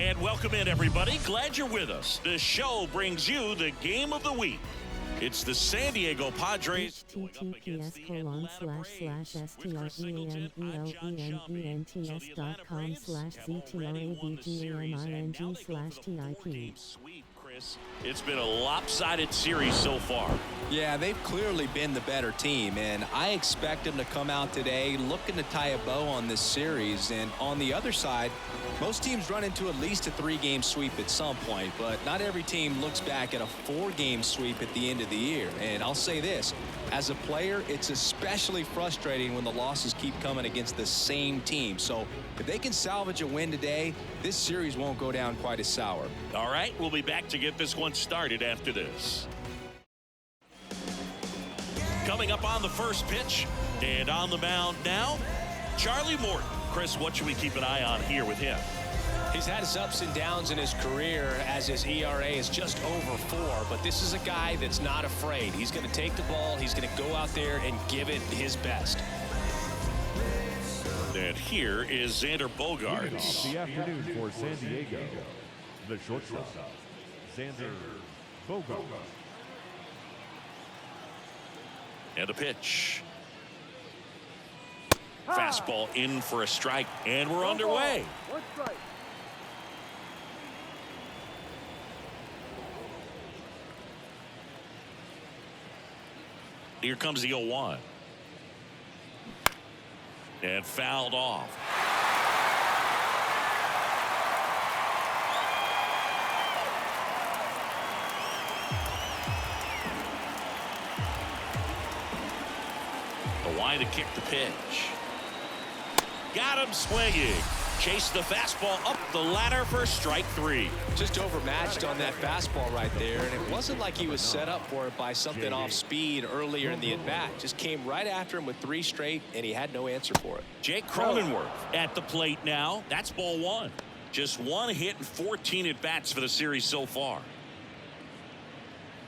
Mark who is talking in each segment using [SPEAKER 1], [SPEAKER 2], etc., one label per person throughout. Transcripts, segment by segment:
[SPEAKER 1] And welcome in, everybody. Glad you're with us. The show brings you the game of the week. It's the San Diego Padres.
[SPEAKER 2] https://strabgming/TIP.
[SPEAKER 1] It's been a lopsided series so far.
[SPEAKER 2] Yeah, they've clearly been the better team, and I expect them to come out today looking to tie a bow on this series. And on the other side, most teams run into at least a 3-game sweep at some point, but not every team looks back at a 4-game sweep at the end of the year. And I'll say this, as a player, it's especially frustrating when the losses keep coming against the same team. So if they can salvage a win today, this series won't go down quite as sour.
[SPEAKER 1] All right, we'll be back to get this one started after this. Coming up on the first pitch and on the mound now, Charlie Morton. Chris, what should we keep an eye on here with him?
[SPEAKER 3] He's had his ups and downs in his career as his ERA is just over 4, but this is a guy that's not afraid. He's going to take the ball, he's going to go out there and give it his best.
[SPEAKER 1] And here is Xander Bogaerts.
[SPEAKER 4] The afternoon for San Diego, the shortstop, Xander Bogaerts.
[SPEAKER 1] And a pitch. Fastball in for a strike, and we're underway.
[SPEAKER 5] One strike.
[SPEAKER 1] Here comes the 0-1. And fouled off. The line to kick the pitch. Got him swinging. Chased the fastball up the ladder for strike 3.
[SPEAKER 3] Just overmatched on that fastball right there, and it wasn't like he was set up for it by something off speed earlier in the at-bat. Just came right after him with 3 straight, and he had no answer for it.
[SPEAKER 1] Jake Cronenworth at the plate now. That's ball 1. Just 1 hit and 14 at-bats for the series so far.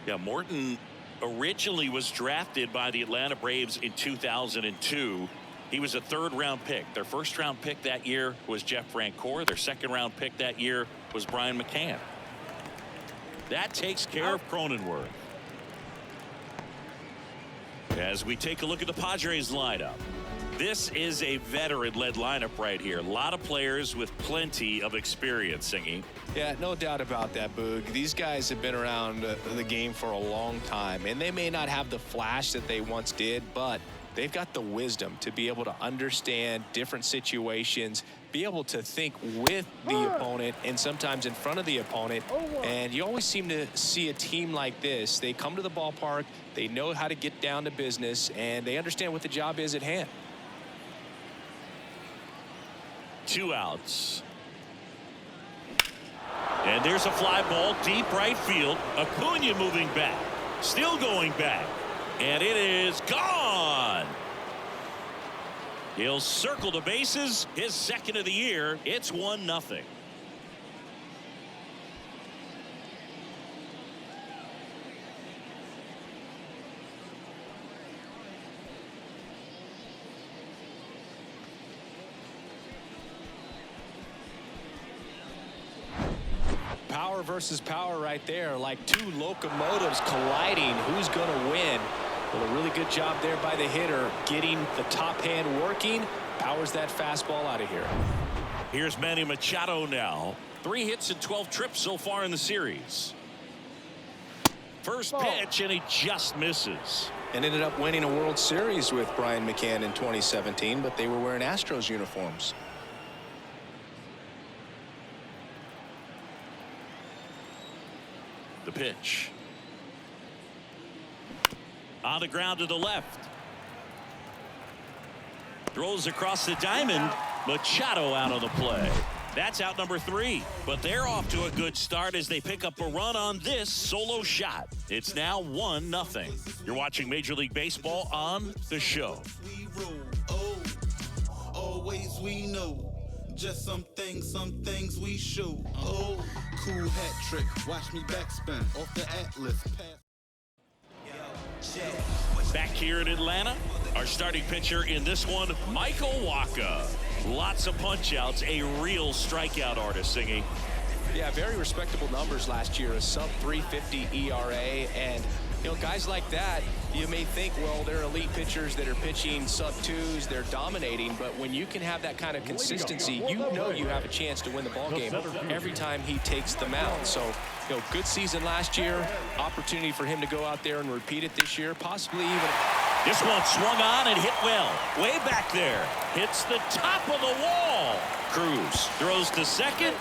[SPEAKER 1] Yeah, Morton originally was drafted by the Atlanta Braves in 2002. He was a 3rd-round pick. Their 1st-round pick that year was Jeff Francoeur. Their 2nd-round pick that year was Brian McCann. That takes care of Cronenworth. As we take a look at the Padres lineup, this is a veteran-led lineup right here. A lot of players with plenty of experience, Singy.
[SPEAKER 3] Yeah, no doubt about that, Boog. These guys have been around the game for a long time, and they may not have the flash that they once did, but they've got the wisdom to be able to understand different situations, be able to think with the opponent and sometimes in front of the opponent. And you always seem to see a team like this. They come to the ballpark, they know how to get down to business, and they understand what the job is at hand.
[SPEAKER 1] 2 outs. And there's a fly ball deep right field. Acuna moving back. Still going back. And it is gone. He'll circle the bases. His 2nd of the year. It's 1-0.
[SPEAKER 3] Power versus power right there, like 2 locomotives colliding. Who's going to win? Well, a really good job there by the hitter, getting the top hand working. Powers that fastball out of here.
[SPEAKER 1] Here's Manny Machado now. 3 hits and 12 trips so far in the series. First pitch, and he just misses.
[SPEAKER 3] And ended up winning a World Series with Brian McCann in 2017, but they were wearing Astros uniforms.
[SPEAKER 1] The pitch. On the ground to the left. Throws across the diamond. Machado out of the play. That's out number 3. But they're off to a good start as they pick up a run on this solo shot. It's now 1-0. You're watching Major League Baseball on The Show.
[SPEAKER 6] We roll. Oh, always we know. Just some things we show. Oh, cool hat trick. Watch me backspin off the Atlas.
[SPEAKER 1] Back here in Atlanta, our starting pitcher in this one, Michael Wacha. Lots of punch outs, a real strikeout artist, Singy.
[SPEAKER 3] Yeah, very respectable numbers last year, a sub 350 ERA. And, you know, guys like that, you may think, well, they're elite pitchers that are pitching sub twos, they're dominating. But when you can have that kind of consistency, you know you have a chance to win the ball game every time he takes the mound. So, you know, good season last year, opportunity for him to go out there and repeat it this year, possibly even.
[SPEAKER 1] This one swung on and hit well. Way back there. Hits the top of the wall. Cruz throws to second.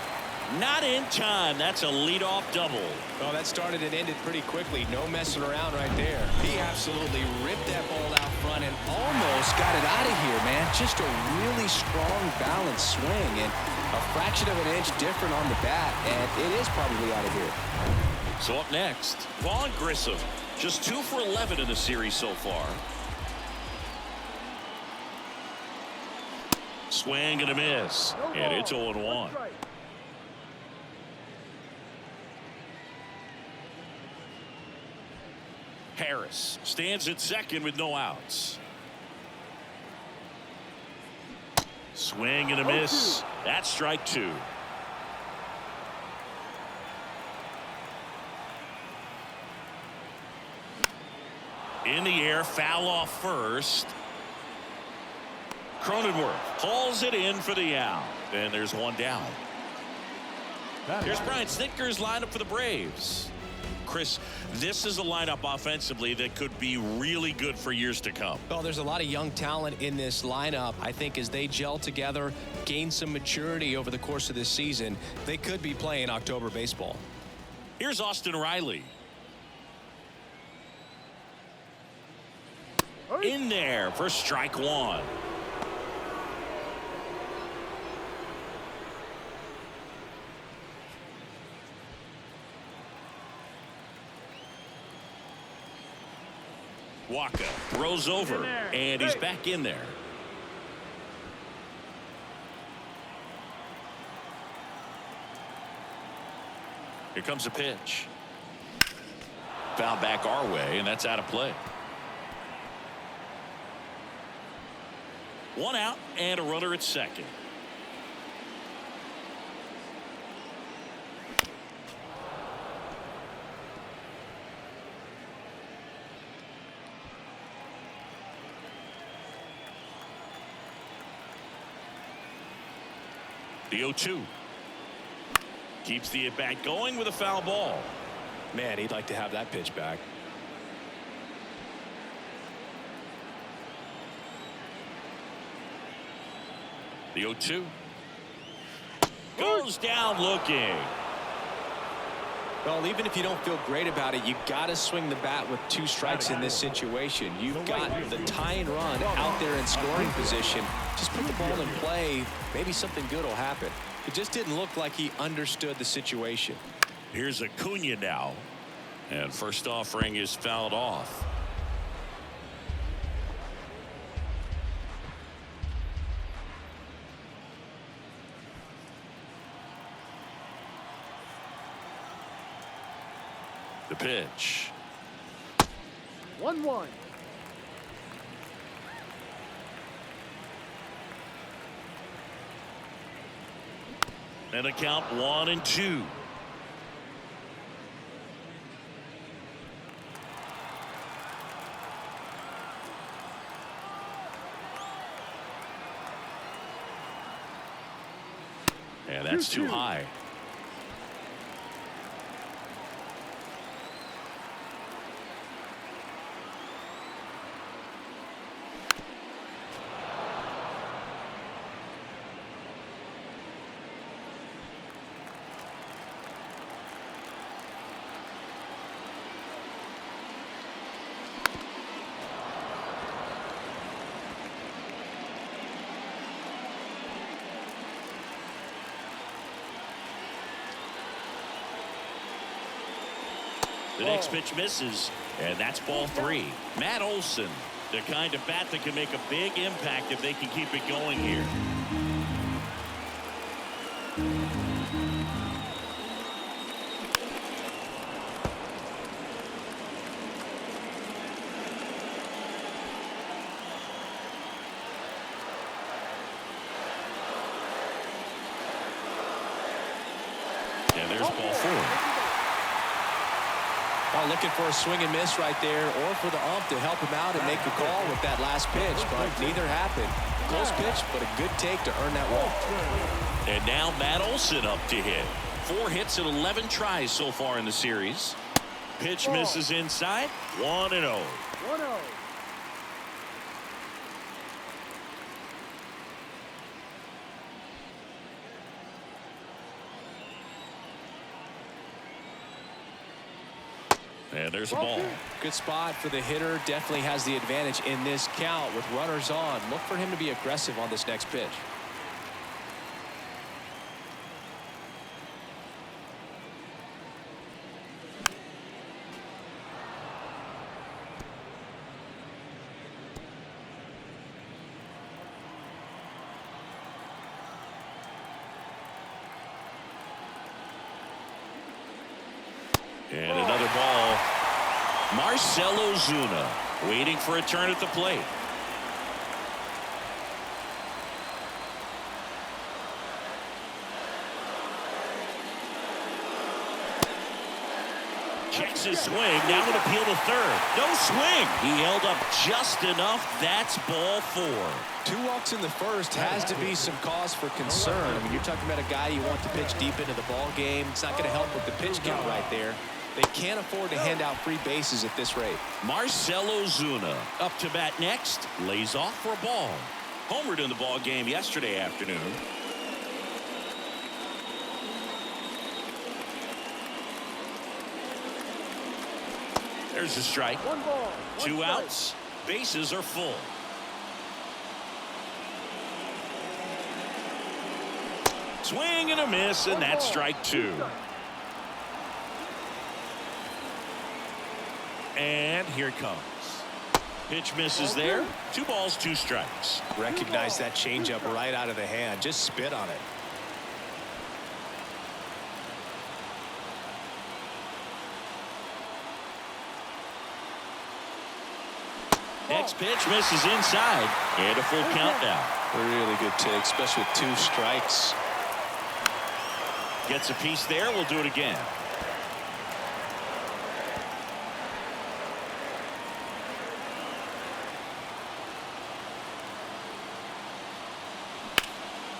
[SPEAKER 1] Not in time. That's a leadoff double.
[SPEAKER 3] Oh, that started and ended pretty quickly. No messing around right there. He absolutely ripped that ball out front and almost got it out of here, man. Just a really strong balanced swing and a fraction of an inch different on the bat, and it is probably out of here.
[SPEAKER 1] So up next, Vaughn Grissom. Just 2 for 11 in the series so far. Swing and a miss. And it's 0-1. Harris stands at second with no outs. Swing and a miss. That's strike 2. In the air, foul off first. Cronenworth hauls it in for the out. And there's one down. Here's Brian Snitker's lineup for the Braves. Chris, this is a lineup offensively that could be really good for years to come.
[SPEAKER 3] Well, there's a lot of young talent in this lineup. I think as they gel together, gain some maturity over the course of this season, they could be playing October baseball.
[SPEAKER 1] Here's Austin Riley. In there for strike 1. Waka throws over, and he's back in there. Here comes a pitch. Foul back our way, and that's out of play. 1 out and a runner at second. The 0-2. Keeps the at-bat going with a foul ball.
[SPEAKER 3] Man, he'd like to have that pitch back.
[SPEAKER 1] The 0-2. Goes down looking.
[SPEAKER 3] Well, even if you don't feel great about it, you got to swing the bat with 2 strikes in this situation. You've got the tying run out there in scoring position. Just put the ball in play. Maybe something good will happen. It just didn't look like he understood the situation.
[SPEAKER 1] Here's Acuna now. And first offering is fouled off. The pitch.
[SPEAKER 5] 1-1.
[SPEAKER 1] And a count 1-2. And that's too high. The next pitch misses, and that's ball 3. Matt Olson, the kind of bat that can make a big impact if they can keep it going here. And there's ball 4.
[SPEAKER 2] Well, looking for a swing and miss right there, or for the ump to help him out and make a call with that last pitch, but neither happened. Close pitch, but a good take to earn that walk.
[SPEAKER 1] And now Matt Olson up to hit. 4 hits and 11 tries so far in the series. Pitch misses inside. 1-0. And there's a ball.
[SPEAKER 2] Good spot for the hitter. Definitely has the advantage in this count with runners on. Look for him to be aggressive on this next pitch.
[SPEAKER 1] And another ball. Marcell Ozuna waiting for a turn at the plate. Checks his swing. Now an appeal to third. No swing. He held up just enough. That's ball 4.
[SPEAKER 2] 2 walks in the first has to be some cause for concern. I mean, you're talking about a guy you want to pitch deep into the ball game. It's not going to help with the pitch count right there. They can't afford to hand out free bases at this rate.
[SPEAKER 1] Marcell Ozuna up to bat next. Lays off for a ball. Homered in the ball game yesterday afternoon. There's a strike. 2 outs. Bases are full. Swing and a miss, and that's strike 2. And here it comes. Pitch misses there. 2 balls, 2 strikes.
[SPEAKER 3] Recognize that changeup right out of the hand. Just spit on it.
[SPEAKER 1] Next pitch misses inside. And a full count now.
[SPEAKER 3] Really good take, especially with 2 strikes.
[SPEAKER 1] Gets a piece there. We'll do it again.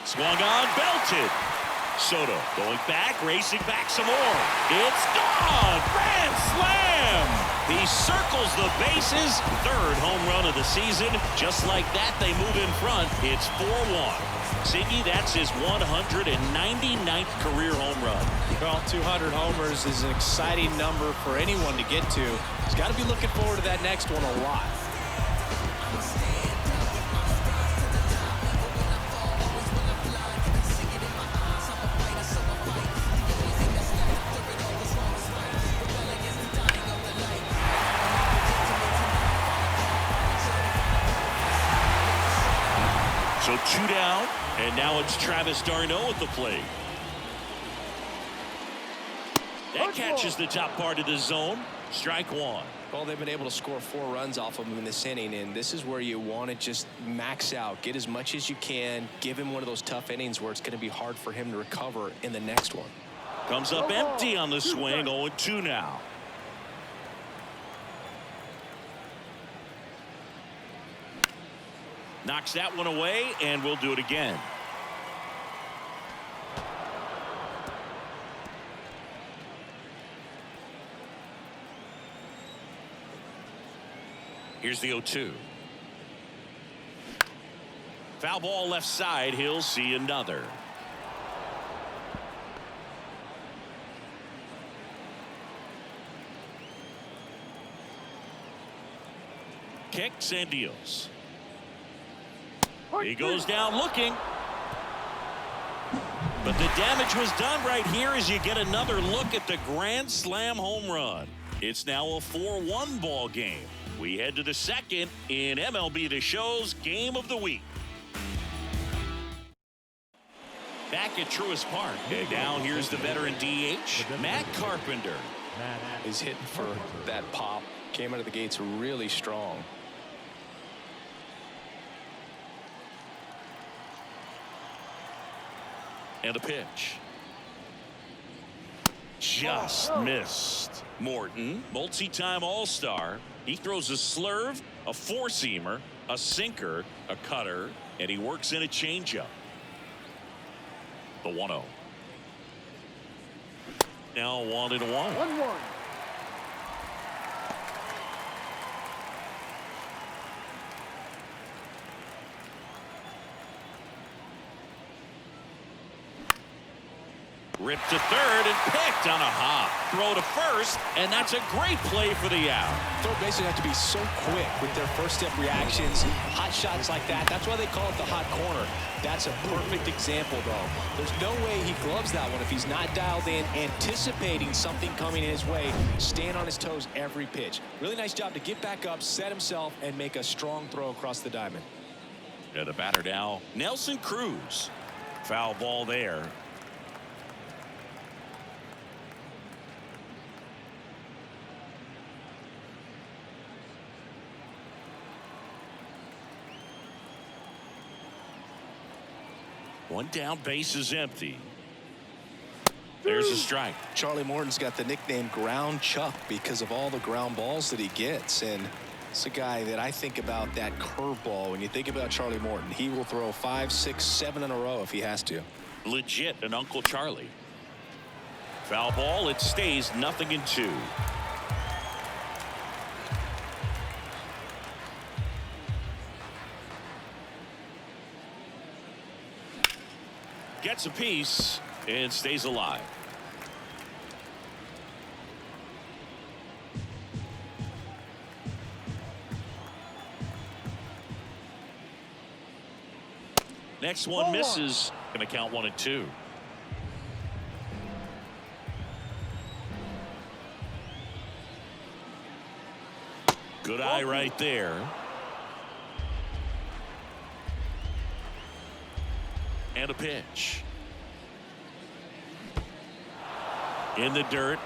[SPEAKER 1] Swung on, belted. Soto going back, racing back some more. It's gone. Grand slam. He circles the bases. 3rd home run of the season. Just like that, they move in front. It's 4-1. Siggy, that's his 199th career home run.
[SPEAKER 3] Well, 200 homers is an exciting number for anyone to get to. He's got to be looking forward to that next one a lot.
[SPEAKER 1] So 2 down, and now it's Travis d'Arnaud at the plate. That catches the top part of the zone. Strike 1.
[SPEAKER 2] Well, they've been able to score 4 runs off of him in this inning, and this is where you want to just max out, get as much as you can, give him one of those tough innings where it's going to be hard for him to recover in the next one.
[SPEAKER 1] Comes up empty on the swing. 0-2 now. Knocks that one away, and we'll do it again. Here's the 0-2. Foul ball left side. He'll see another. Kicks and deals. He goes down looking. But the damage was done right here as you get another look at the grand slam home run. It's now a 4-1 ball game. We head to the second in MLB The Show's Game of the Week. Back at Truist Park. And now here's the veteran DH, Matt Carpenter.
[SPEAKER 3] He's hitting for that pop. Came out of the gates really strong.
[SPEAKER 1] And a pitch. Just missed. Morton, multi-time All-Star. He throws a slurve, a four-seamer, a sinker, a cutter, and he works in a changeup. The 1-0. Now 1-1.
[SPEAKER 5] 1-1.
[SPEAKER 1] Ripped to third and picked on a hop. Throw to first, and that's a great play for the out.
[SPEAKER 2] Third basemen have to be so quick with their first step reactions. Hot shots like that. That's why they call it the hot corner. That's a perfect example, though. There's no way he gloves that one if he's not dialed in, anticipating something coming his way, staying on his toes every pitch. Really nice job to get back up, set himself, and make a strong throw across the diamond.
[SPEAKER 1] And the batter now, Nelson Cruz. Foul ball there. One down, base is empty. There's a strike.
[SPEAKER 3] Charlie Morton's got the nickname Ground Chuck because of all the ground balls that he gets. And it's a guy that I think about that curveball. When you think about Charlie Morton, he will throw 5, 6, 7 in a row if he has to.
[SPEAKER 1] Legit an Uncle Charlie. Foul ball. It stays 0-2. Gets a piece and stays alive. Next one misses. Going to count 1-2. Good eye right there. And a pitch. In the dirt.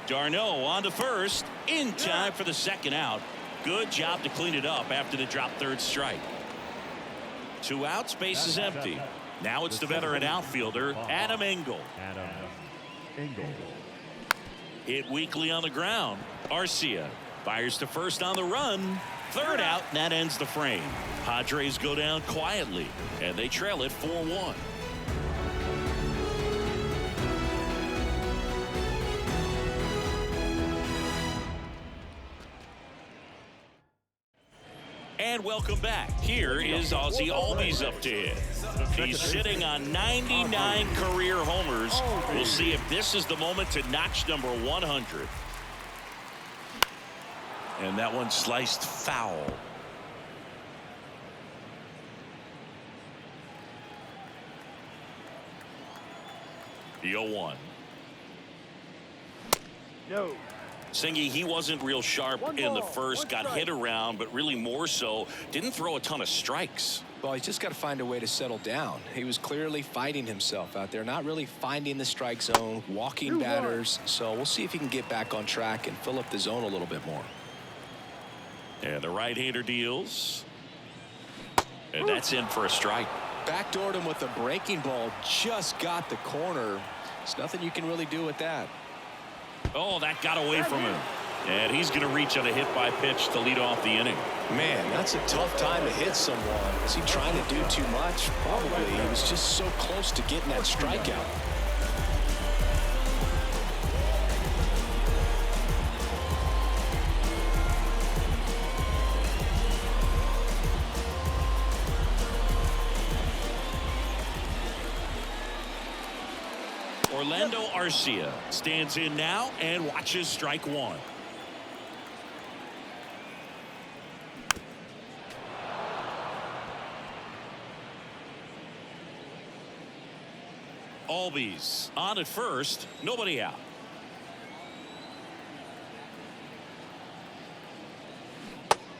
[SPEAKER 1] Darno on to first. In time for the second out. Good job to clean it up after the drop third strike. 2 outs, base is empty. Now it's the veteran outfielder, Adam Engel.
[SPEAKER 4] Adam Engel.
[SPEAKER 1] Hit weakly on the ground. Arcia fires to first on the run. Third out, and that ends the frame. Padres go down quietly, and they trail it 4-1. And welcome back. Here is Ozzie Albies up to hit. He's sitting on 99 career homers. We'll see if this is the moment to notch number 100. And that one sliced foul. The 0-1.
[SPEAKER 5] No.
[SPEAKER 1] Singy, he wasn't real sharp in the first, got hit around, but really more so, didn't throw a ton of strikes.
[SPEAKER 2] Well, he's just got to find a way to settle down. He was clearly fighting himself out there, not really finding the strike zone, walking batters. So we'll see if he can get back on track and fill up the zone a little bit more.
[SPEAKER 1] And the right-hander deals. And that's in for a strike.
[SPEAKER 2] Backdoored him with a breaking ball, just got the corner. There's nothing you can really do with that.
[SPEAKER 1] Oh, that got away from him. And he's going to reach on a hit-by-pitch to lead off the inning.
[SPEAKER 3] Man, that's a tough time to hit someone. Is he trying to do too much? Probably. He was just so close to getting that strikeout.
[SPEAKER 1] Orlando Arcia stands in now and watches strike one. Albies on at first, nobody out.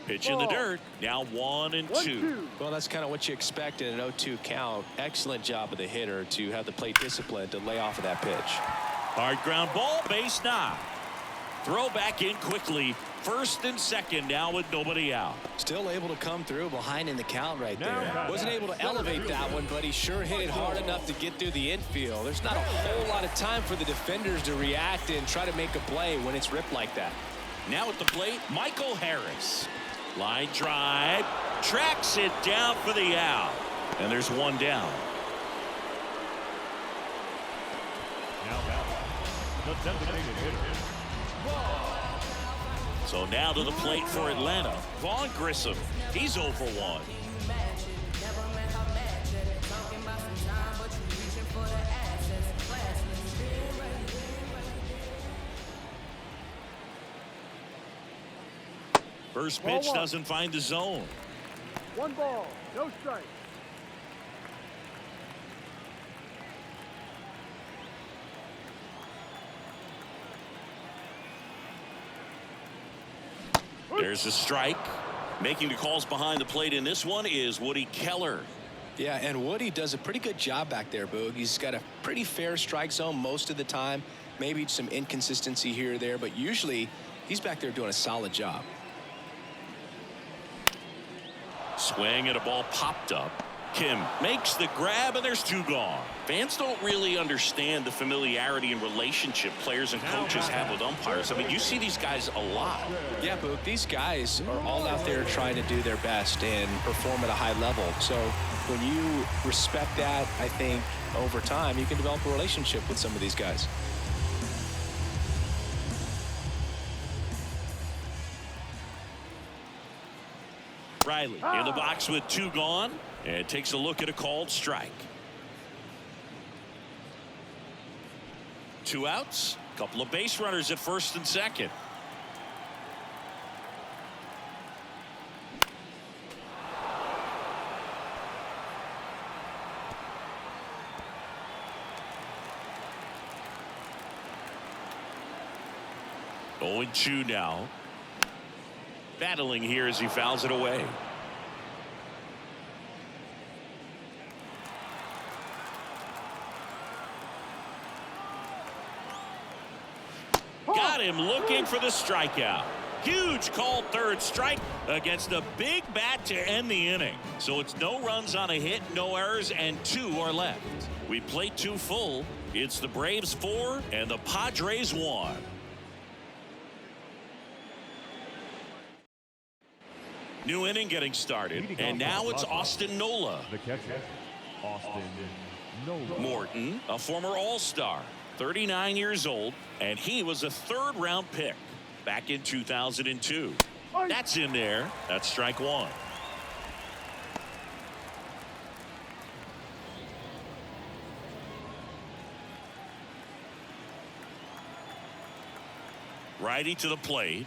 [SPEAKER 1] Pitch in the dirt. Now 1-2.
[SPEAKER 2] Well, that's kind of what you expect in an 0-2 count. Excellent job of the hitter to have the plate discipline to lay off of that pitch.
[SPEAKER 1] Hard ground ball, base knock. Throw back in quickly. First and second now with nobody out.
[SPEAKER 3] Still able to come through behind in the count right there. Wasn't able to elevate that one, but he sure hit it hard enough to get through the infield. There's not a whole lot of time for the defenders to react and try to make a play when it's ripped like that.
[SPEAKER 1] Now at the plate, Michael Harris. Line drive. Tracks it down for the out. And there's one down.
[SPEAKER 4] Now the designated hitter.
[SPEAKER 1] So now to the plate for Atlanta, Vaughn Grissom. He's 0 for 1. First pitch doesn't find the zone.
[SPEAKER 5] 1 ball, no strike.
[SPEAKER 1] There's a strike. Making the calls behind the plate in this one is Woody Keller.
[SPEAKER 3] Yeah, and Woody does a pretty good job back there, Boog. He's got a pretty fair strike zone most of the time. Maybe some inconsistency here or there, but usually he's back there doing a solid job.
[SPEAKER 1] Swing and a ball popped up. Kim makes the grab, and there's 2 gone. Fans don't really understand the familiarity and relationship players and coaches have with umpires. I mean, you see these guys a lot.
[SPEAKER 3] Yeah, Boog, these guys are all out there trying to do their best and perform at a high level. So when you respect that, I think over time you can develop a relationship with some of these guys.
[SPEAKER 1] Riley in the box with 2 gone and takes a look at a called strike. 2 outs, couple of base runners at first and second. Oh, 0-2 now. Battling here as he fouls it away. Got him looking for the strikeout. Huge called third strike against a big bat to end the inning. So it's no runs on a hit, no errors, and 2 are left. We play 2 full. It's the Braves 4 and the Padres 1. New inning getting started, and now it's Austin Nola.
[SPEAKER 4] The catcher, Austin Nola.
[SPEAKER 1] Morton, a former All-Star, 39 years old, and he was a 3rd-round pick back in 2002. That's in there. That's strike 1. Righty to the plate.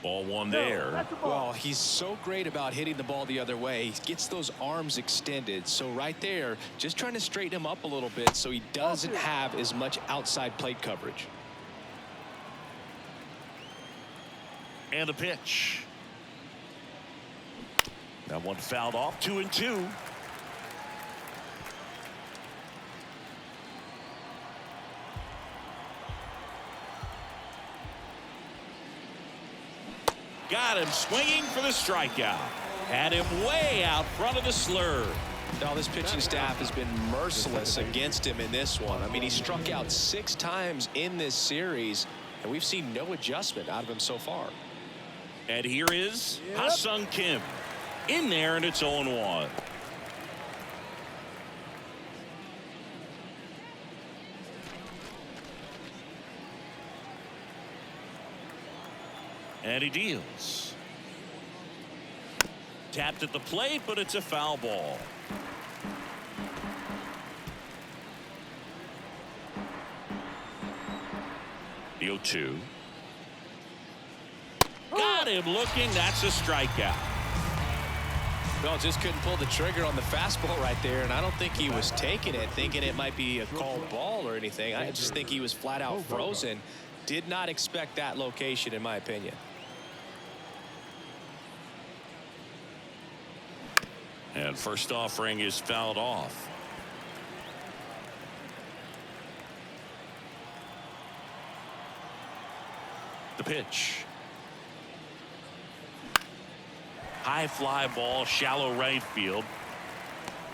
[SPEAKER 1] Ball 1 there.
[SPEAKER 3] Well, he's so great about hitting the ball the other way. He gets those arms extended. So right there, just trying to straighten him up a little bit so he doesn't have as much outside plate coverage.
[SPEAKER 1] And a pitch. That one fouled off. 2-2. Got him swinging for the strikeout. Had him way out front of the slur.
[SPEAKER 3] Now this pitching staff has been merciless against him in this one. I mean, he struck out 6 times in this series, and we've seen no adjustment out of him so far.
[SPEAKER 1] And here is Ha-Sung Kim in there, and it's 0-1. And he deals. Tapped at the plate, but it's a foul ball. The 0-2. Got him looking. That's a strikeout.
[SPEAKER 3] Well, just couldn't pull the trigger on the fastball right there, and I don't think he was taking it, thinking it might be a called ball or anything. I just think he was flat out frozen. Did not expect that location, in my opinion.
[SPEAKER 1] And first offering is fouled off. The pitch. High fly ball, shallow right field.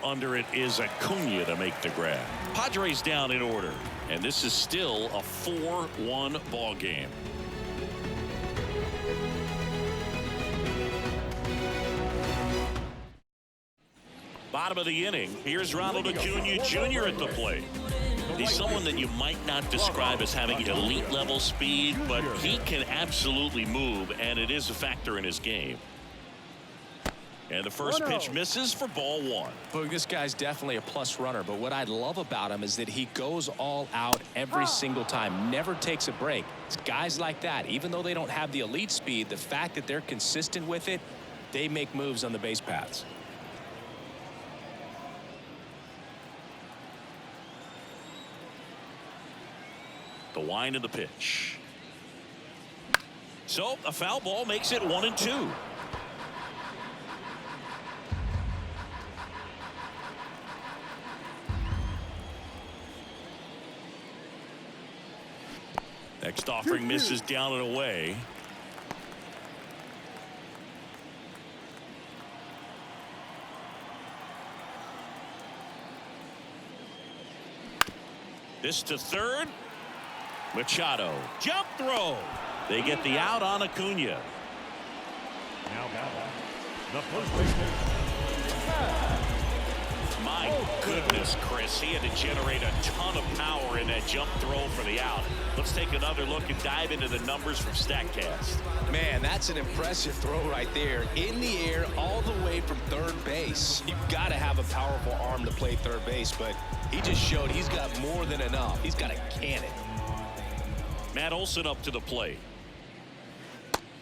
[SPEAKER 1] Under it is Acuna to make the grab. Padres down in order, and this is still a 4-1 ball game. Bottom of the inning. Here's Ronald Acuna Jr. at the plate. He's someone that you might not describe as having elite level speed, but he can absolutely move, and it is a factor in his game. And the first pitch misses for ball one.
[SPEAKER 2] Boog, this guy's definitely a plus runner, but what I love about him is that he goes all out every single time, never takes a break. It's guys like that, even though they don't have the elite speed, the fact that they're consistent with it, they make moves on the base paths.
[SPEAKER 1] The wind of the pitch. So a foul ball makes it 1-2. Next offering misses down and away. This to third. Machado. Jump throw. They get the out on Acuna.
[SPEAKER 4] Now battle. The first baseman.
[SPEAKER 1] My goodness, Chris. He had to generate a ton of power in that jump throw for the out. Let's take another look and dive into the numbers from StatCast.
[SPEAKER 2] Man, that's an impressive throw right there. In the air all the way from third base. You've got to have a powerful arm to play third base, but he just showed he's got more than enough. He's got a cannon.
[SPEAKER 1] Matt Olson up to the plate.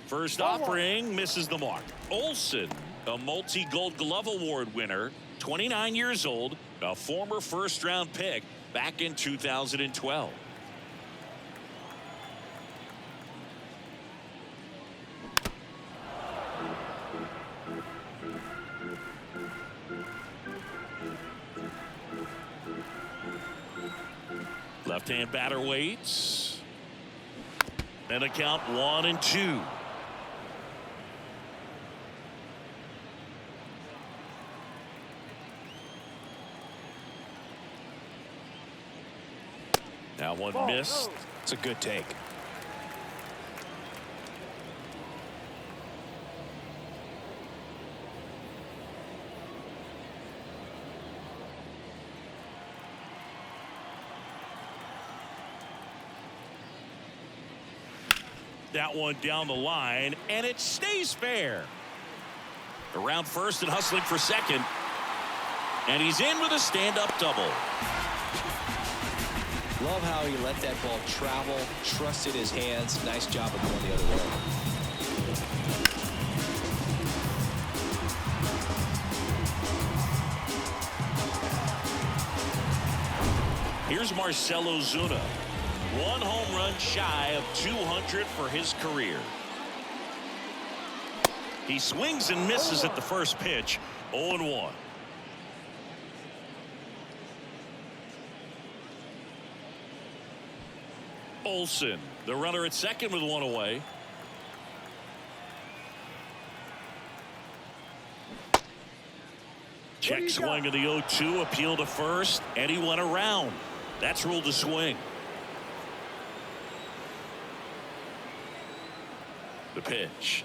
[SPEAKER 1] First offering misses the mark. Olson, a multi-Gold Glove Award winner, 29 years old, a former first-round pick back in 2012. Left-hand batter waits. And a count 1-2. Now one missed.
[SPEAKER 2] It's a good take.
[SPEAKER 1] That one down the line, and it stays fair. Around first and hustling for second. And he's in with a stand-up double.
[SPEAKER 2] Love how he let that ball travel, trusted his hands. Nice job of going the other way.
[SPEAKER 1] Here's Marcell Ozuna. One home run shy of 200 for his career. He swings and misses at the first pitch. 0-1. Olson, the runner at second with one away. Check swing of the 0-2, appeal to first, and he went around. That's ruled a swing. The pitch.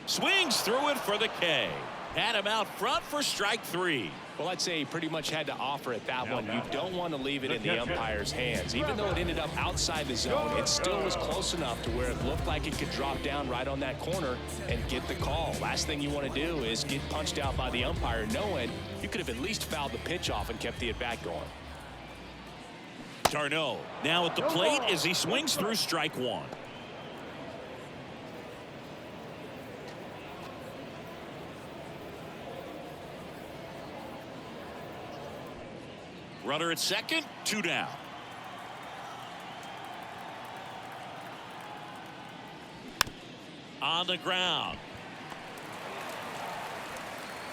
[SPEAKER 1] Swings through it for the K. Had him out front for strike three.
[SPEAKER 2] Well, I'd say he pretty much had to offer at that one. You don't want to leave it in the umpire's hands. Even though it ended up outside the zone, it still was close enough to where it looked like it could drop down right on that corner and get the call. Last thing you want to do is get punched out by the umpire knowing you could have at least fouled the pitch off and kept the at-bat going.
[SPEAKER 1] Tarno now at the plate as he swings through strike one. Runner at second, 2 down. On the ground.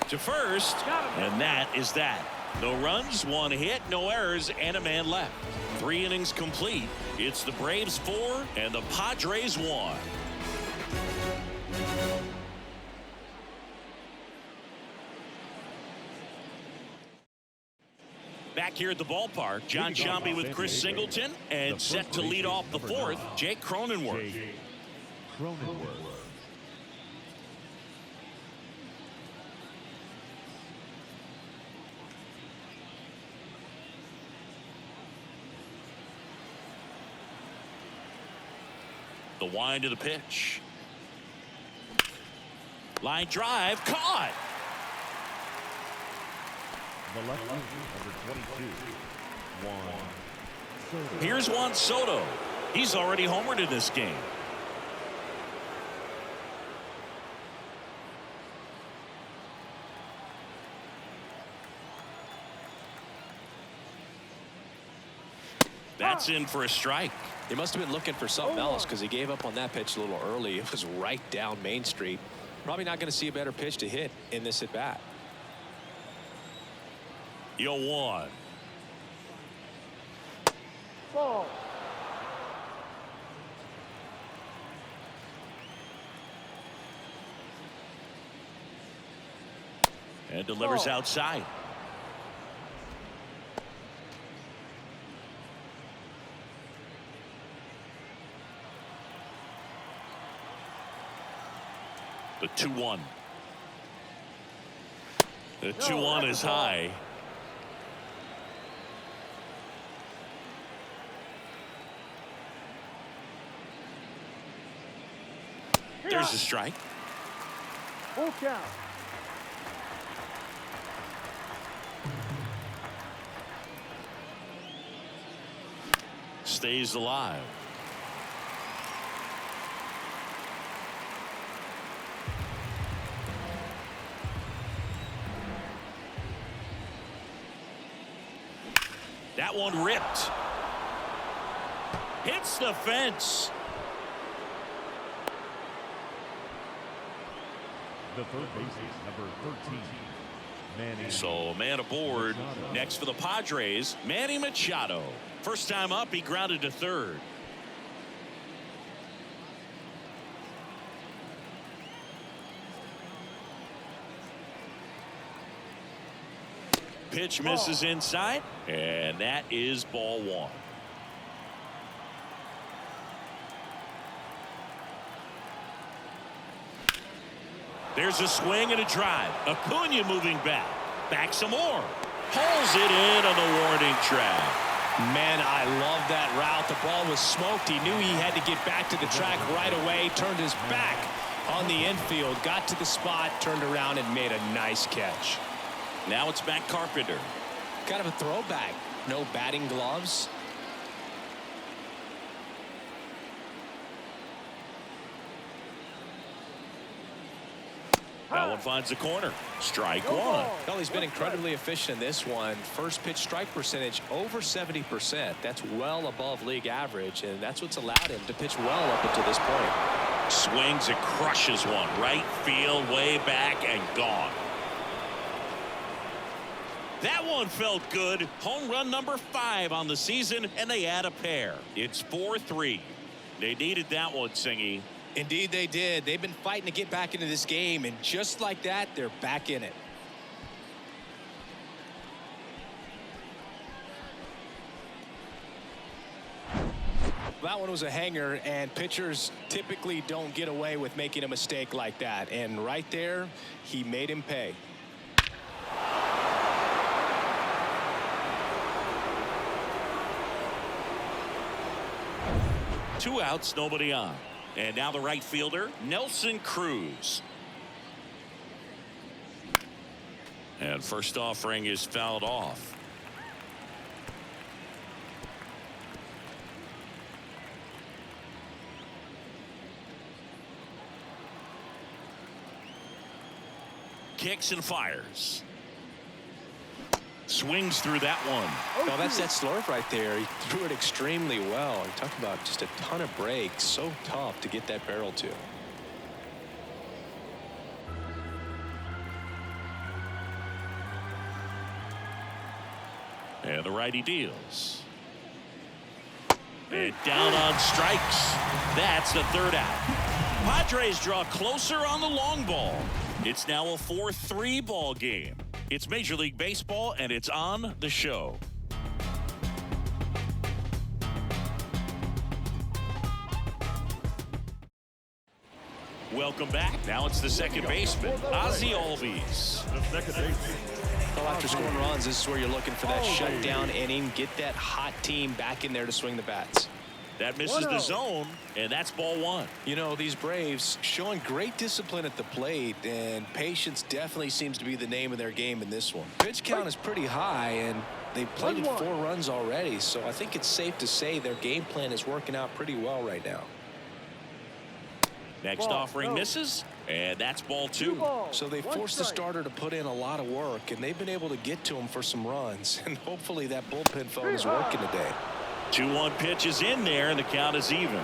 [SPEAKER 1] To first, and that is that. No runs, 1 hit, no errors, and a man left. 3 innings complete. It's the Braves 4 and the Padres 1. Back here at the ballpark, John Sciambi with Chris Singleton, and set to lead off the fourth, Jake Cronenworth. The wind of the pitch. Line drive, caught.
[SPEAKER 4] The left fielder, number 22, Juan Soto.
[SPEAKER 1] Here's Juan Soto. He's already homered in this game. That's in for a strike.
[SPEAKER 3] He must have been looking for something else because he gave up on that pitch a little early. It was right down Main Street. Probably not going to see a better pitch to hit in this at bat.
[SPEAKER 1] 0-1.
[SPEAKER 5] Ball.
[SPEAKER 1] And delivers outside. The 2-1. The 2-1 is high. There's a strike.
[SPEAKER 5] Full count.
[SPEAKER 1] Stays alive. That one ripped. Hits the fence.
[SPEAKER 4] The third baseman, number 13, Manny.
[SPEAKER 1] So man aboard.
[SPEAKER 4] Machado.
[SPEAKER 1] Next for the Padres, Manny Machado. First time up, he grounded to third. Pitch misses inside, and that is ball one. There's a swing and a drive. Acuna moving back. Back some more. Pulls it in on the warning track.
[SPEAKER 3] Man, I love that route. The ball was smoked. He knew he had to get back to the track right away. Turned his back on the infield. Got to the spot, turned around, and made a nice catch.
[SPEAKER 1] Now it's Matt Carpenter.
[SPEAKER 3] Kind of a throwback. No batting gloves.
[SPEAKER 1] That one finds the corner. Strike one.
[SPEAKER 3] Well, he's been incredibly efficient in this one. First pitch strike percentage over 70%. That's well above league average, and that's what's allowed him to pitch well up until this point.
[SPEAKER 1] Swings and crushes one. Right field, way back, and gone. That one felt good. Home run number 5 on the season, and they add a pair. It's 4-3. They needed that one, Singy.
[SPEAKER 3] Indeed they did. They've been fighting to get back into this game, and just like that, they're back in it. That one was a hanger, and pitchers typically don't get away with making a mistake like that. And right there, he made him pay.
[SPEAKER 1] Two outs, nobody on. And now the right fielder, Nelson Cruz. And first offering is fouled off. Kicks and fires. Swings through that one.
[SPEAKER 3] Well, that's that slurve right there. He threw it extremely well. And talk about just a ton of breaks. So tough to get that barrel to.
[SPEAKER 1] And the righty deals. And down on strikes. That's the third out. Padres draw closer on the long ball. It's now a 4-3 ball game. It's Major League Baseball, and it's on the show. Welcome back. Now it's the second baseman, Ozzie Albies.
[SPEAKER 4] The second baseman.
[SPEAKER 3] Well, after scoring runs, this is where you're looking for that shutdown inning. Get that hot team back in there to swing the bats.
[SPEAKER 1] That misses the zone, and that's ball one.
[SPEAKER 3] You know, these Braves showing great discipline at the plate, and patience definitely seems to be the name of their game in this one. Pitch count is pretty high, and they've played 4 runs already, so I think it's safe to say their game plan is working out pretty well right now.
[SPEAKER 1] Next offering misses, and that's ball 2.
[SPEAKER 3] So they forced the starter to put in a lot of work, and they've been able to get to him for some runs, and hopefully that bullpen phone is working today.
[SPEAKER 1] 2-1 pitch is in there, and the count is even.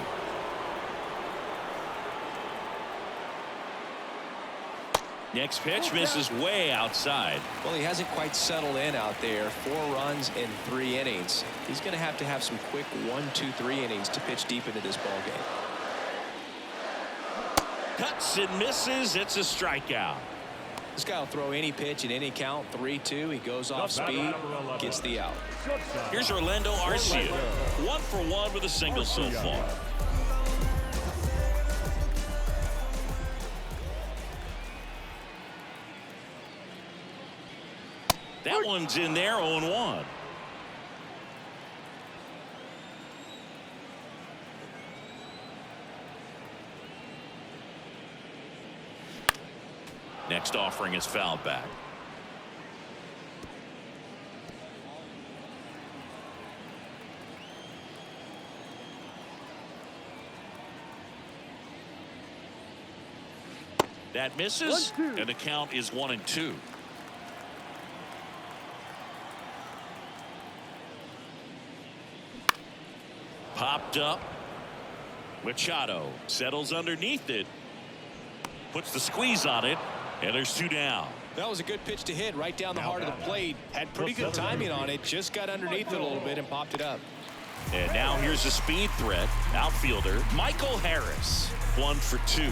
[SPEAKER 1] Next pitch misses way outside.
[SPEAKER 3] Well, he hasn't quite settled in out there. 4 runs in 3 innings. He's going to have some quick 1, 2, 3 innings to pitch deep into this ball game.
[SPEAKER 1] Cuts and misses. It's a strikeout.
[SPEAKER 3] This guy will throw any pitch in any count. 3-2. He goes off speed, gets the out.
[SPEAKER 1] Here's Orlando Arcia. 1 for 1 with a single so far. That one's in there, 0-1. Next offering is fouled back. That misses, and the count is 1-2. Popped up. Machado settles underneath it. Puts the squeeze on it. And there's 2 down.
[SPEAKER 3] That was a good pitch to hit right down the heart of the plate. Had pretty good timing on it. Just got underneath it a little bit and popped it up.
[SPEAKER 1] And now here's a speed threat. Outfielder Michael Harris. 1 for 2.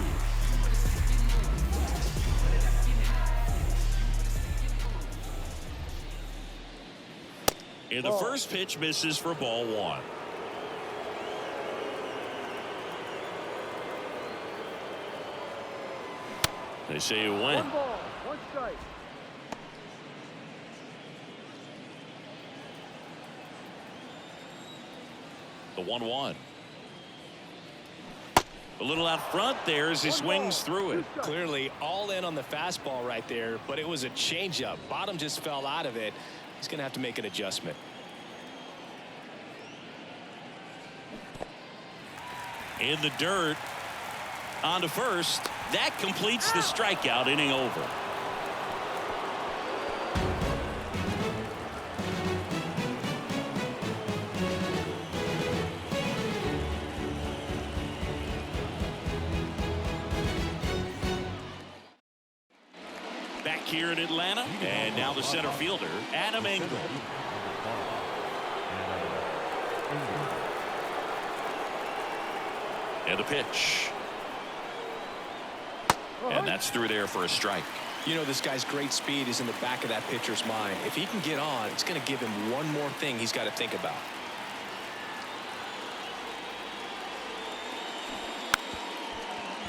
[SPEAKER 1] And the first pitch misses for ball 1. They say you win.
[SPEAKER 5] 1 ball, 1 strike.
[SPEAKER 1] The 1-1. A little out front there as he swings through it.
[SPEAKER 3] Clearly all in on the fastball right there, but it was a changeup. Bottom just fell out of it. He's going to have to make an adjustment.
[SPEAKER 1] In the dirt. On to first. That completes the strikeout, inning over. Back here in Atlanta, and now the center fielder, Adam Engel. And the pitch. And that's through there for a strike.
[SPEAKER 3] You know, this guy's great speed is in the back of that pitcher's mind. If he can get on, it's going to give him one more thing he's got to think about.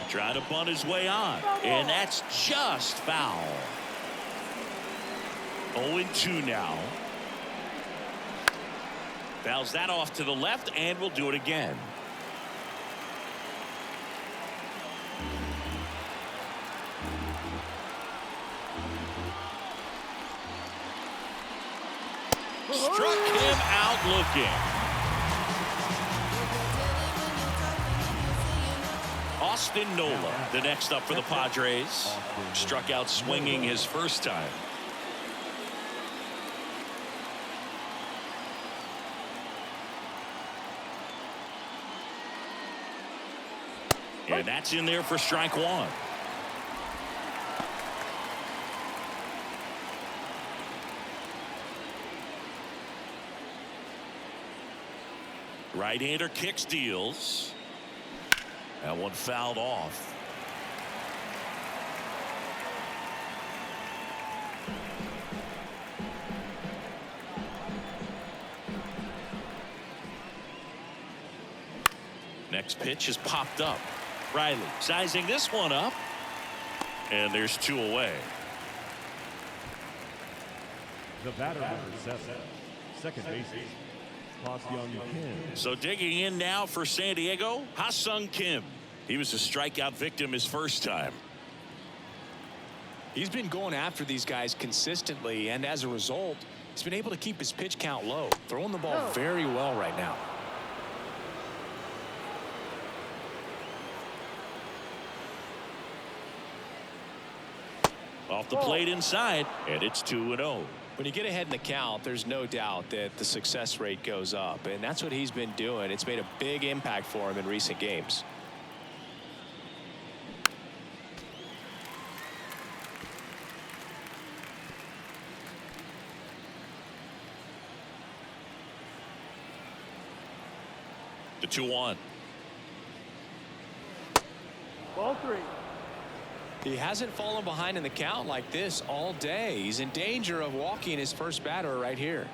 [SPEAKER 1] Trying to bunt his way on. And that's just foul. 0-2 now. Fouls that off to the left, and we'll do it again. Struck him out looking. Austin Nola, the next up for the Padres. Struck out swinging his first time. And that's in there for strike 1. Right-hander kicks, deals. That one fouled off. Next pitch is popped up. Riley sizing this one up. And there's 2 away.
[SPEAKER 4] The batter number 7, second baseman, Ha-Seong Kim.
[SPEAKER 1] So digging in now for San Diego, Ha-Seong Kim. He was a strikeout victim his first time.
[SPEAKER 2] He's been going after these guys consistently, and as a result, he's been able to keep his pitch count low, throwing the ball very well right now.
[SPEAKER 1] Off the plate inside, and it's 2-0.
[SPEAKER 2] When you get ahead in the count, there's no doubt that the success rate goes up, and that's what he's been doing. It's made a big impact for him in recent games.
[SPEAKER 1] The 2-1.
[SPEAKER 5] Ball 3.
[SPEAKER 2] He hasn't fallen behind in the count like this all day. He's in danger of walking his first batter right here.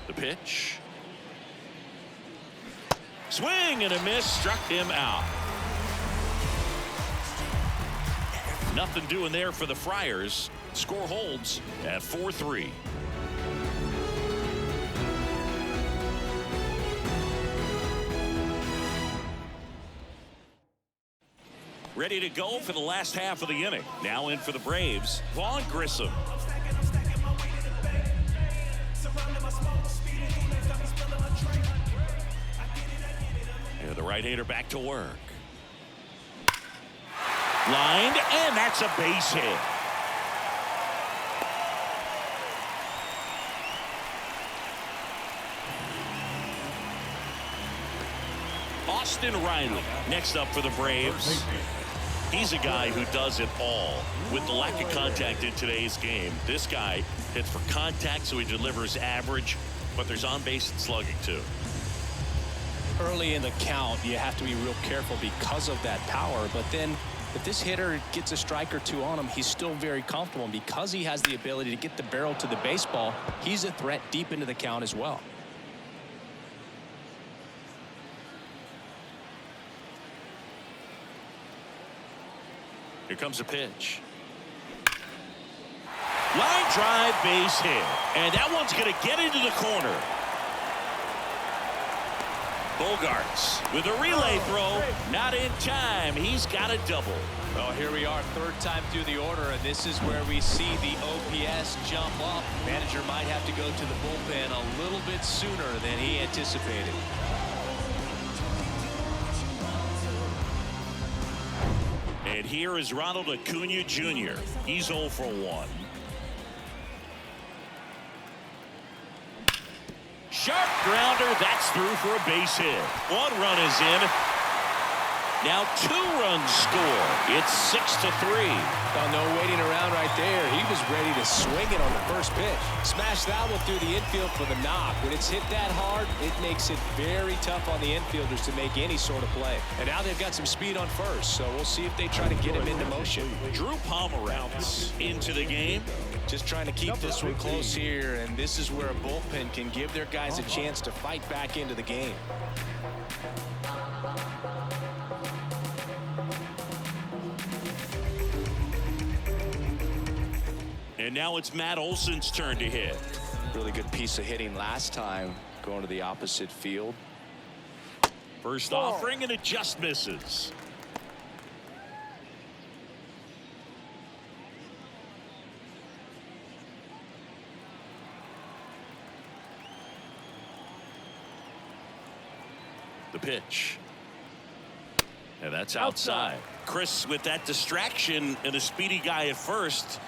[SPEAKER 1] The pitch. Swing and a miss, struck him out. Nothing doing there for the Friars. Score holds at 4-3. Ready to go for the last half of the inning. Now in for the Braves, Vaughn Grissom. And the right-hander back to work. Lined, and that's a base hit. Austin Riley next up for the Braves. He's a guy who does it all. With the lack of contact in today's game, this guy hits for contact, so he delivers average, but there's on-base and slugging too.
[SPEAKER 2] Early in the count, you have to be real careful because of that power, but then if this hitter gets a strike or two on him, he's still very comfortable. And because he has the ability to get the barrel to the baseball, he's a threat deep into the count as well.
[SPEAKER 1] Here comes a pitch. Line drive, base hit. And that one's going to get into the corner. Bogarts with a relay throw, not in time. He's got a double.
[SPEAKER 2] Well, here we are, third time through the order, and this is where we see the OPS jump up. Manager might have to go to the bullpen a little bit sooner than he anticipated.
[SPEAKER 1] And here is Ronald Acuna Jr. He's 0 for 1. Sharp grounder, that's through for a base hit. 1 run is in. Now 2 runs score. It's 6-3.
[SPEAKER 2] Well, no waiting around right there. He was ready to swing it on the first pitch. Smash that one through the infield for the knock. When it's hit that hard, it makes it very tough on the infielders to make any sort of play. And now they've got some speed on first, so we'll see if they try to get him into motion.
[SPEAKER 1] Drew Pomeranz into the game.
[SPEAKER 2] Just trying to keep this one close here, and this is where a bullpen can give their guys a chance to fight back into the game.
[SPEAKER 1] And now it's Matt Olson's turn to hit.
[SPEAKER 2] Really good piece of hitting last time, going to the opposite field.
[SPEAKER 1] First offering, and it just misses. The pitch. And that's outside. Chris, with that distraction and a speedy guy at first,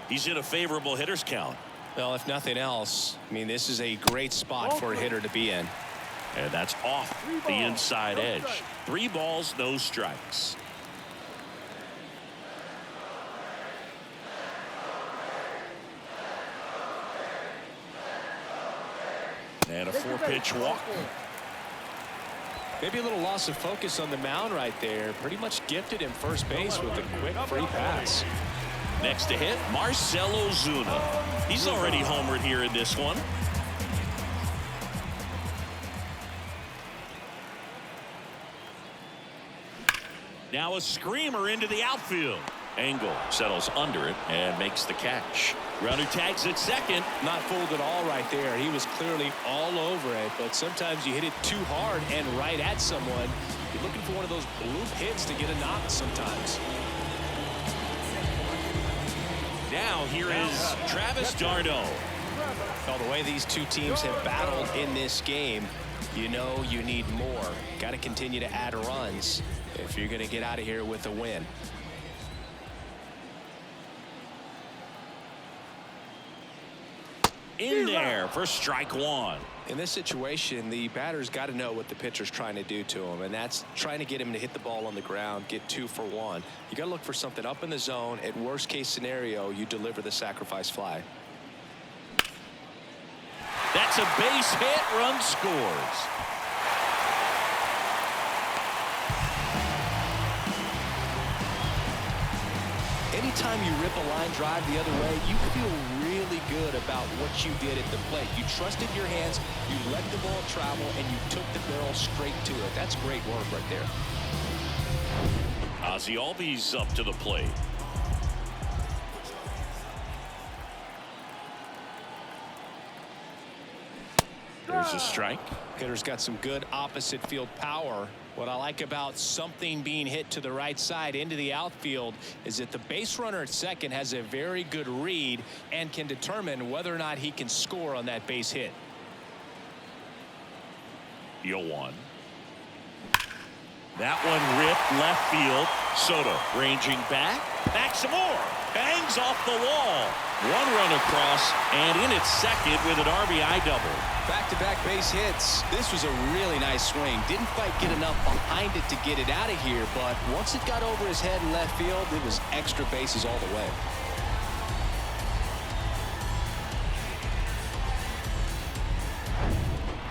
[SPEAKER 1] he's in a favorable hitter's count.
[SPEAKER 2] Well, if nothing else, I mean, this is a great spot for a hitter to be in.
[SPEAKER 1] And that's off the inside edge. 3 balls, no strikes. And a 4-pitch walk.
[SPEAKER 3] Maybe a little loss of focus on the mound right there. Pretty much gifted him first base with a quick free pass.
[SPEAKER 1] Next to hit, Marcell Ozuna. He's already homered here in this one. Now a screamer into the outfield. Engel settles under it and makes the catch. Runner tags at second.
[SPEAKER 3] Not fooled at all right there. He was clearly all over it, but sometimes you hit it too hard and right at someone. You're looking for one of those bloop hits to get a knock sometimes.
[SPEAKER 1] Now here is Travis d'Arnaud.
[SPEAKER 3] Well, the way these two teams have battled in this game, you know you need more. Got to continue to add runs if you're going to get out of here with a win.
[SPEAKER 1] In there for strike 1.
[SPEAKER 3] In this situation, the batter's got to know what the pitcher's trying to do to him, and that's trying to get him to hit the ball on the ground, get 2 for 1. You got to look for something up in the zone. At worst case scenario, you deliver the sacrifice fly.
[SPEAKER 1] That's a base hit. Run scores.
[SPEAKER 3] Anytime you rip a line drive the other way, you feel really good about what you did at the plate. You trusted your hands, you let the ball travel, and you took the barrel straight to it. That's great work right there.
[SPEAKER 1] Ozzie Albies up to the plate. There's a strike.
[SPEAKER 3] Hitter's got some good opposite field power. What I like about something being hit to the right side into the outfield is that the base runner at second has a very good read and can determine whether or not he can score on that base hit.
[SPEAKER 1] 0-1. That one ripped left field. Soto ranging back some more. Bangs off the wall. 1 run across and in at second with an RBI double.
[SPEAKER 2] Back-to-back base hits. This was a really nice swing. Didn't quite get enough behind it to get it out of here, but once it got over his head in left field, it was extra bases all the way.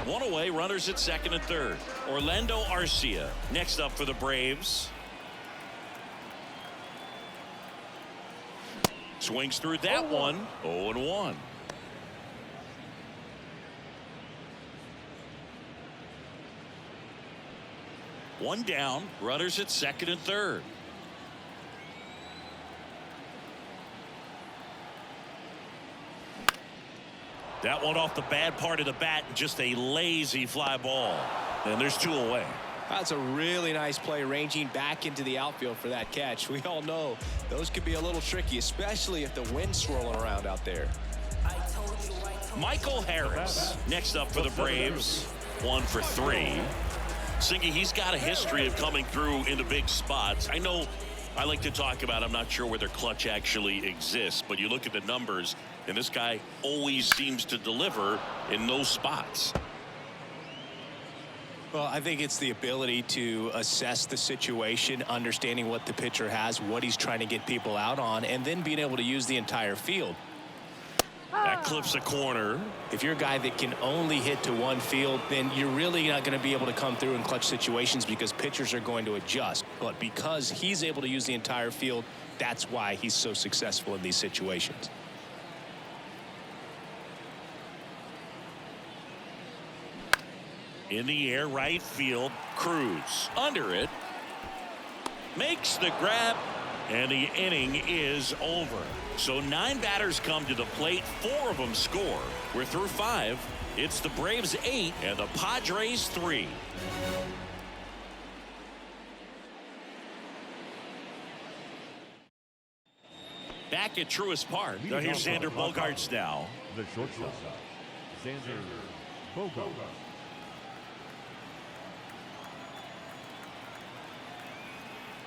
[SPEAKER 1] One away, runners at second and third. Orlando Arcia next up for the Braves. Swings through that one. 0-1. One down, runners at second and third. That one off the bad part of the bat, just a lazy fly ball. And there's 2 away.
[SPEAKER 3] That's a really nice play, ranging back into the outfield for that catch. We all know those could be a little tricky, especially if the wind's swirling around out there.
[SPEAKER 1] Michael Harris next up for the Braves. 1 for 3. Singy, he's got a history of coming through into big spots. I know I like to talk about, I'm not sure whether clutch actually exists, but you look at the numbers, and this guy always seems to deliver in those spots.
[SPEAKER 3] Well, I think it's the ability to assess the situation, understanding what the pitcher has, what he's trying to get people out on, and then being able to use the entire field.
[SPEAKER 1] That clips a corner.
[SPEAKER 3] If you're a guy that can only hit to one field, then you're really not going to be able to come through in clutch situations because pitchers are going to adjust. But because he's able to use the entire field, that's why he's so successful in these situations.
[SPEAKER 1] In the air, right field. Cruz under it. Makes the grab. And the inning is over. So 9 batters come to the plate. 4 of them score. We're through 5. It's the Braves 8 and the Padres 3. Back at Truist Park. Now here's Xander Bogaerts now.
[SPEAKER 4] The shortstop, Xander Bogaerts.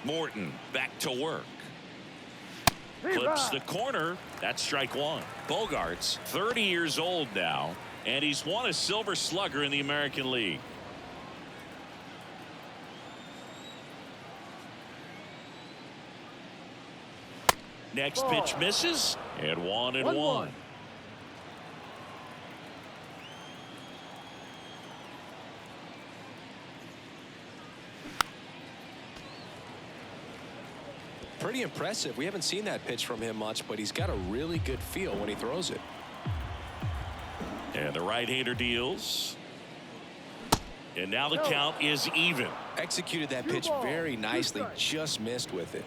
[SPEAKER 1] Morton back to work. Clips the corner. That's strike 1. Bogaerts, 30 years old now, and he's won a Silver Slugger in the American League. Next
[SPEAKER 5] Ball.
[SPEAKER 1] pitch misses, and 1-1.
[SPEAKER 2] Pretty impressive. We haven't seen that pitch from him much, but he's got a really good feel when he throws it.
[SPEAKER 1] And the right-hander deals. And now the count is even.
[SPEAKER 2] Executed that pitch very nicely, just missed with it.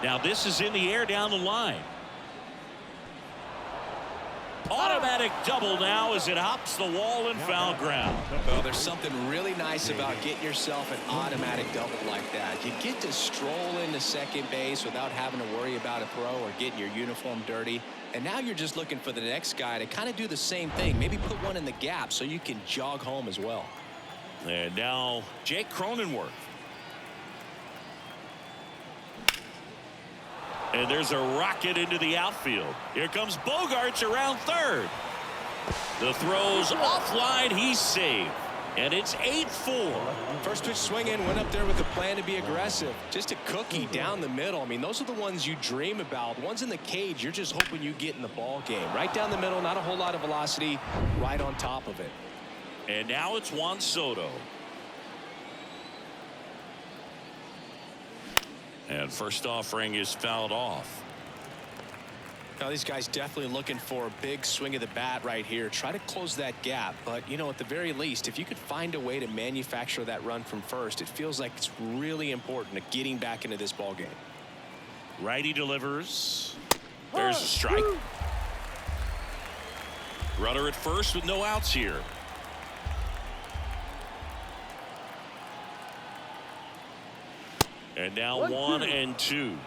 [SPEAKER 1] Now this is in the air down the line. Automatic double now as it hops the wall and foul ground.
[SPEAKER 2] Well, there's something really nice about getting yourself an automatic double like that. You get to stroll into second base without having to worry about a throw or getting your uniform dirty. And now you're just looking for the next guy to kind of do the same thing. Maybe put one in the gap so you can jog home as well.
[SPEAKER 1] And now Jake Cronenworth. And there's a rocket into the outfield. Here comes Bogarts around third. The throw's offline. He's saved. And it's 8-4.
[SPEAKER 2] First pitch swinging, went up there with a plan to be aggressive. Just a cookie down the middle. I mean, those are the ones you dream about. The ones in the cage, you're just hoping you get in the ball game. Right down the middle, not a whole lot of velocity, right on top of it.
[SPEAKER 1] And now it's Juan Soto. And first offering is fouled off.
[SPEAKER 2] Now these guys definitely looking for a big swing of the bat right here. Try to close that gap. But, you know, at the very least, if you could find a way to manufacture that run from first, it feels like it's really important to getting back into this ball game.
[SPEAKER 1] Righty delivers. There's a strike. Runner at first with no outs here. And now 1-2.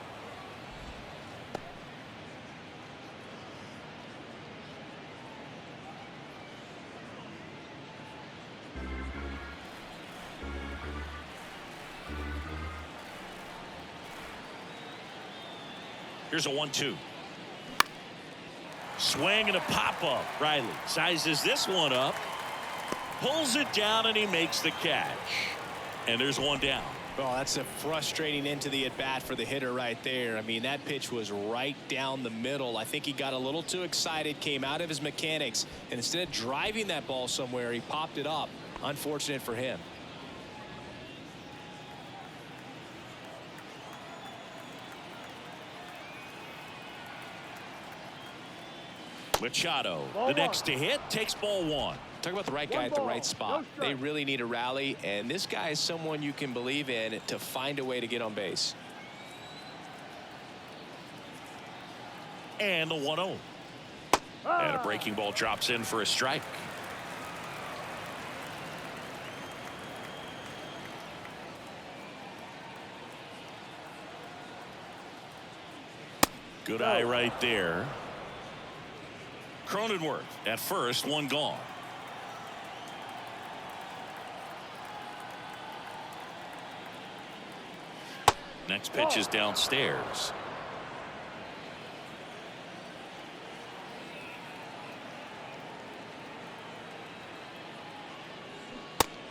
[SPEAKER 1] Here's a 1-2. Swing and a pop-up. Riley sizes this one up. Pulls it down and he makes the catch. And there's one down.
[SPEAKER 3] Oh, that's a frustrating into the at-bat for the hitter right there. I mean, that pitch was right down the middle. I think he got a little too excited, came out of his mechanics, and instead of driving that ball somewhere, he popped it up. Unfortunate for him.
[SPEAKER 1] Machado, the next to hit, takes ball one.
[SPEAKER 2] Talk about the right guy at the right spot. They really need a rally, and this guy is someone you can believe in to find a way to get on base.
[SPEAKER 1] And the 1-0. And a breaking ball drops in for a strike. Good eye right there. Cronenworth at first, one gone. Next pitch is downstairs.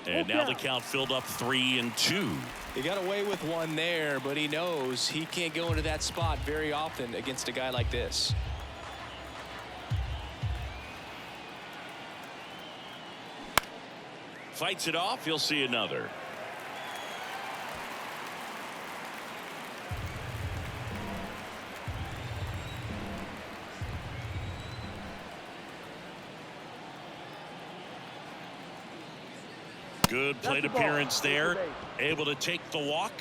[SPEAKER 1] And now the count filled up 3-2.
[SPEAKER 3] He got away with one there, but he knows he can't go into that spot very often against a guy like this.
[SPEAKER 1] Fights it off. You'll see another. Good plate appearance there. Able to take the walk.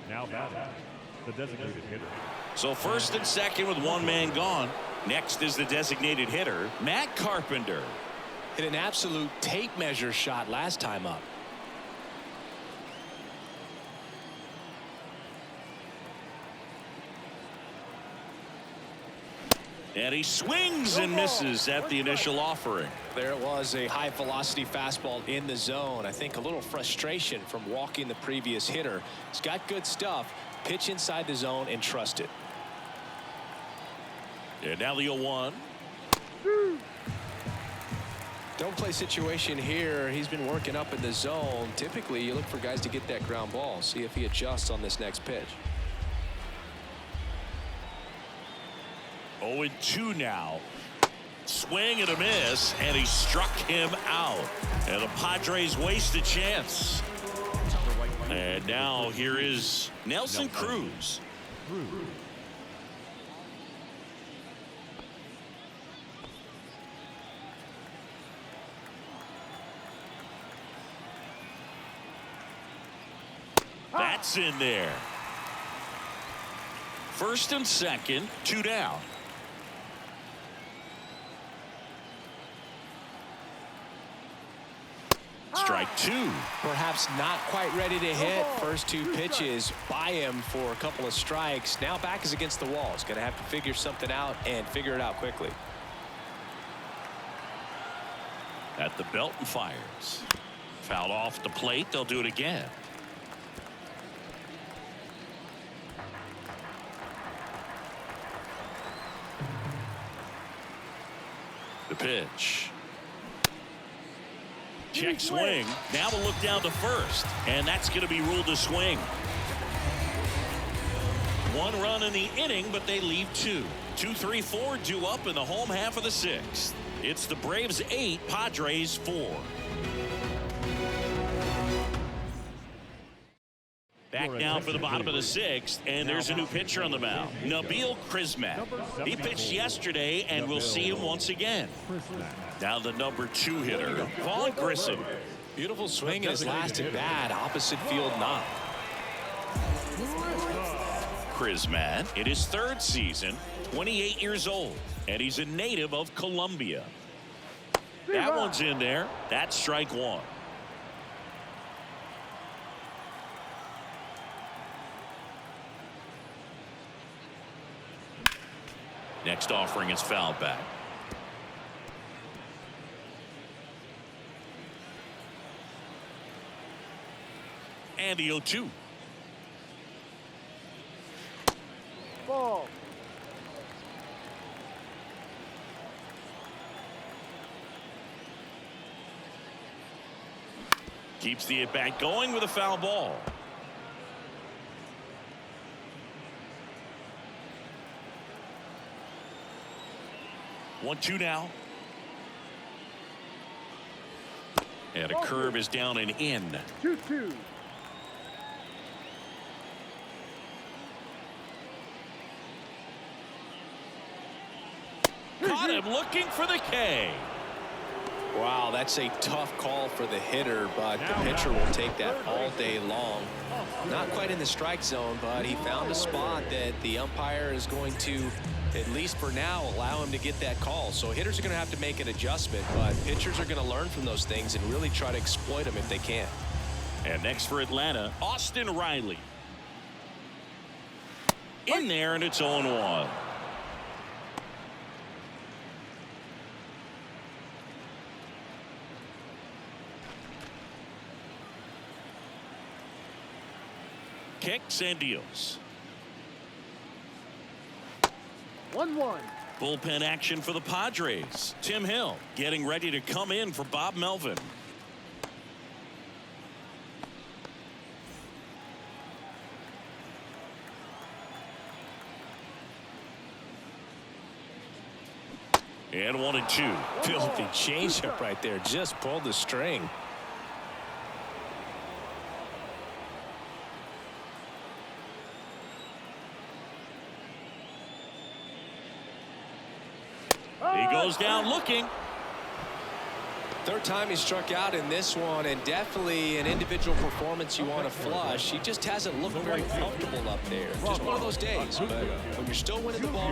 [SPEAKER 4] Now batting, the designated hitter.
[SPEAKER 1] So first and second with one man gone. Next is the designated hitter, Matt Carpenter.
[SPEAKER 3] Hit an absolute tape measure shot last time up.
[SPEAKER 1] And he swings and misses at the initial offering.
[SPEAKER 3] There it was, a high velocity fastball in the zone. I think a little frustration from walking the previous hitter. He's got good stuff. Pitch inside the zone and trust it.
[SPEAKER 1] And now the 0-1.
[SPEAKER 3] Don't play situation here. He's been working up in the zone. Typically, you look for guys to get that ground ball. See if he adjusts on this next pitch.
[SPEAKER 1] 0-2 now. Swing and a miss, and he struck him out. And the Padres waste a chance. And now here is Nelson Cruz. That's in there. First and second, 2 down. Strike 2.
[SPEAKER 3] Perhaps not quite ready to hit. First 2 pitches by him for a couple of strikes. Now back is against the wall. He's going to have to figure something out and figure it out quickly.
[SPEAKER 1] At the belt and fires. Fouled off the plate. They'll do it again. The pitch. Check swing. Now we'll look down to first, and that's going to be ruled a swing. 1 run in the inning, but they leave 2. 2, 3, 4 due up in the home half of the 6th. It's the Braves 8, Padres 4. Back now for the bottom of the 6th, and there's a new pitcher on the mound, Nabil Crismatt. He pitched yesterday, and we'll see him once again. Now the number 2 hitter, Vaughn Grissom.
[SPEAKER 3] Beautiful swing in his last at bat, opposite field knock.
[SPEAKER 1] Crismatt in his 3rd season, 28 years old, and he's a native of Colombia. That one's in there. That's strike 1. Next offering is fouled back. And the 0-2.
[SPEAKER 5] Ball.
[SPEAKER 1] Keeps the at-bat going with a foul ball. One, 2 now. And a curve is down and in.
[SPEAKER 5] 2-2.
[SPEAKER 1] Caught him looking for the K.
[SPEAKER 3] Wow, that's a tough call for the hitter, but the pitcher will take that all day long. Not quite in the strike zone, but he found a spot that the umpire is going to, at least for now, allow him to get that call. So hitters are going to have to make an adjustment, but pitchers are going to learn from those things and really try to exploit them if they can.
[SPEAKER 1] And next for Atlanta, Austin Riley. In there, and it's 0-1. Kicks and deals.
[SPEAKER 5] 1-1.
[SPEAKER 1] Bullpen action for the Padres. Tim Hill getting ready to come in for Bob Melvin. And 1-2.
[SPEAKER 3] Filthy changeup right there. Just pulled the string.
[SPEAKER 1] He goes down looking.
[SPEAKER 3] 3rd time he struck out in this one, and definitely an individual performance you want to flush. He just hasn't looked very comfortable up there. Just one of those days, but when you're still winning the ball